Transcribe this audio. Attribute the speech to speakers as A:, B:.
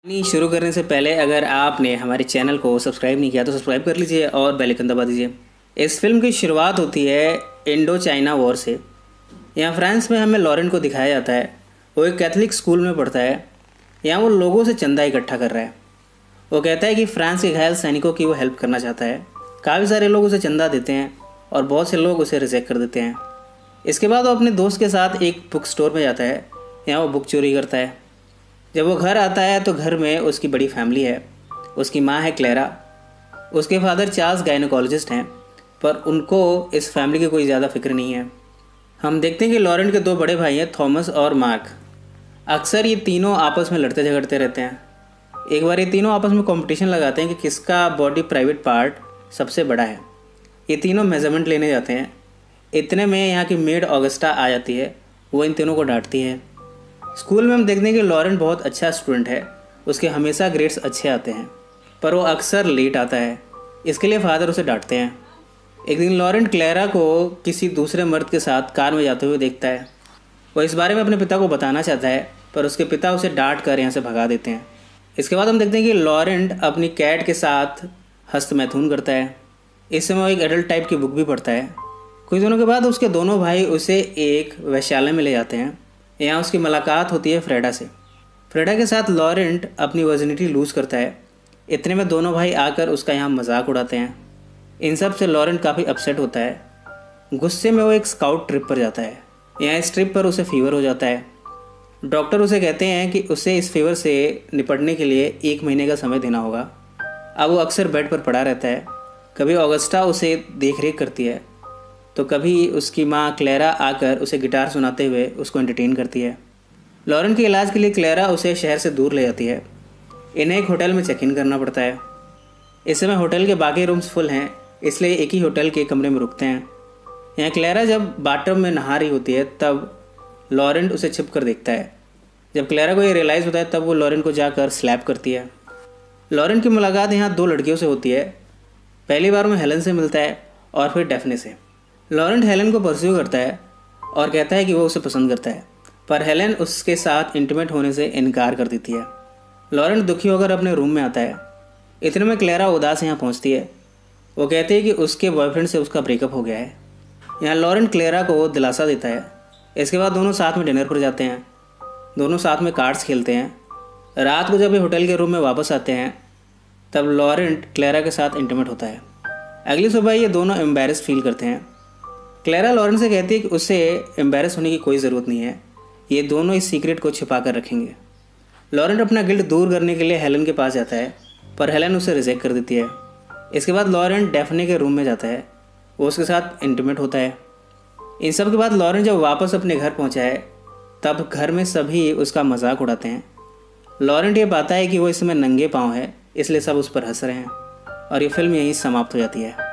A: नहीं, शुरू करने से पहले अगर आपने हमारे चैनल को सब्सक्राइब नहीं किया तो सब्सक्राइब कर लीजिए और बेल आइकन दबा दीजिए। इस फिल्म की शुरुआत होती है इंडो चाइना वॉर से। यहाँ फ्रांस में हमें लॉरेन को दिखाया जाता है। वो एक कैथलिक स्कूल में पढ़ता है। यहाँ वो लोगों से चंदा इकट्ठा कर रहा है। वो कहता है कि फ्रांस के घायल सैनिकों की वो हेल्प करना चाहता है। काफ़ी सारे लोग उसे चंदा देते हैं और बहुत से लोग उसे रिजेक्ट कर देते हैं। इसके बाद वो अपने दोस्त के साथ एक बुक स्टोर में जाता है। यहाँ वो बुक चोरी करता है। जब वो घर आता है तो घर में उसकी बड़ी फैमिली है। उसकी माँ है क्लेरा, उसके फादर चार्ल्स गायनोकोलॉजिस्ट हैं, पर उनको इस फैमिली की कोई ज़्यादा फिक्र नहीं है। हम देखते हैं कि लॉरेन के दो बड़े भाई हैं, थॉमस और मार्क। अक्सर ये तीनों आपस में लड़ते झगड़ते रहते हैं। एक बार ये तीनों आपस में कंपटीशन लगाते हैं कि किसका बॉडी प्राइवेट पार्ट सबसे बड़ा है। ये तीनों मेजरमेंट लेने जाते हैं। इतने में यहाँ की मेड ऑगस्टा आ जाती है। वो इन तीनों को डांटती है। स्कूल में हम देखते हैं कि लॉरेन बहुत अच्छा स्टूडेंट है। उसके हमेशा ग्रेड्स अच्छे आते हैं, पर वो अक्सर लेट आता है। इसके लिए फादर उसे डांटते हैं। एक दिन लॉरेन क्लेरा को किसी दूसरे मर्द के साथ कार में जाते हुए देखता है। वो इस बारे में अपने पिता को बताना चाहता है, पर उसके पिता उसे डांट कर यहाँ से भगा देते हैं। इसके बाद हम देखते हैं कि लॉरेन अपनी कैट के साथ हस्तमैथुन करता है। इस समय वो एक एडल्ट टाइप की बुक भी पढ़ता है। कुछ दिनों के बाद उसके दोनों भाई उसे एक वेश्यालय में ले जाते हैं। यहाँ उसकी मुलाकात होती है फ्रेडा से। फ्रेडा के साथ लॉरेन अपनी वर्जिनिटी लूज़ करता है। इतने में दोनों भाई आकर उसका यहाँ मजाक उड़ाते हैं। इन सब से लॉरेन काफ़ी अपसेट होता है। गुस्से में वो एक स्काउट ट्रिप पर जाता है। यहाँ इस ट्रिप पर उसे फीवर हो जाता है। डॉक्टर उसे कहते हैं कि उसे इस फीवर से निपटने के लिए 1 महीने का समय देना होगा। अब वो अक्सर बेड पर पड़ा रहता है। कभी ऑगस्टा उसे देख रेख करती है, तो कभी उसकी माँ क्लेरा आकर उसे गिटार सुनाते हुए उसको एंटरटेन करती है। लॉरेन के इलाज के लिए क्लेरा उसे शहर से दूर ले जाती है। इन्हें एक होटल में चेक इन करना पड़ता है। इस समय होटल के बाकी रूम्स फुल हैं, इसलिए एक ही होटल के कमरे में रुकते हैं। यहाँ क्लेरा जब बाथटब में नहा रही होती है तब लॉरेन उसे छिप कर देखता है। जब क्लेरा को ये रियलाइज़ होता है तब वो लॉरेन को जाकर स्लैप करती है। लॉरेन की मुलाकात यहाँ 2 लड़कियों से होती है। पहली बार में हेलन से मिलता है और फिर डेफने से। लॉरेन हेलन को परस्यू करता है और कहता है कि वो उसे पसंद करता है, पर हेलन उसके साथ इंटीमेट होने से इनकार कर देती है। लॉरेन दुखी होकर अपने रूम में आता है। इतने में क्लेरा उदास यहाँ पहुँचती है। वो कहती है कि उसके बॉयफ्रेंड से उसका ब्रेकअप हो गया है। यहाँ लॉरेन क्लेरा को दिलासा देता है। इसके बाद दोनों साथ में डिनर पर जाते हैं। दोनों साथ में कार्ड्स खेलते हैं। रात को जब ये होटल के रूम में वापस आते हैं तब लॉरेन क्लेरा के साथ इंटीमेट होता है। अगली सुबह ये दोनों एम्बैरेस फील करते हैं। क्लेरा लॉरेन से कहती है कि उसे एम्बैरेस होने की कोई ज़रूरत नहीं है, ये दोनों इस सीक्रेट को छिपा कर रखेंगे। लॉरेन अपना गिल्ट दूर करने के लिए हेलन के पास जाता है, पर हेलन उसे रिजेक्ट कर देती है। इसके बाद लॉरेन डेफने के रूम में जाता है। वो उसके साथ इंटीमेट होता है। इन सब के बाद लॉरेन जब वापस अपने घर पहुंचा है तब घर में सभी उसका मजाक उड़ाते हैं। लॉरेन ये पाता है कि वो इस समय नंगे पाँव है, इसलिए सब उस पर हंस रहे हैं और ये फिल्म यहीं समाप्त हो जाती है।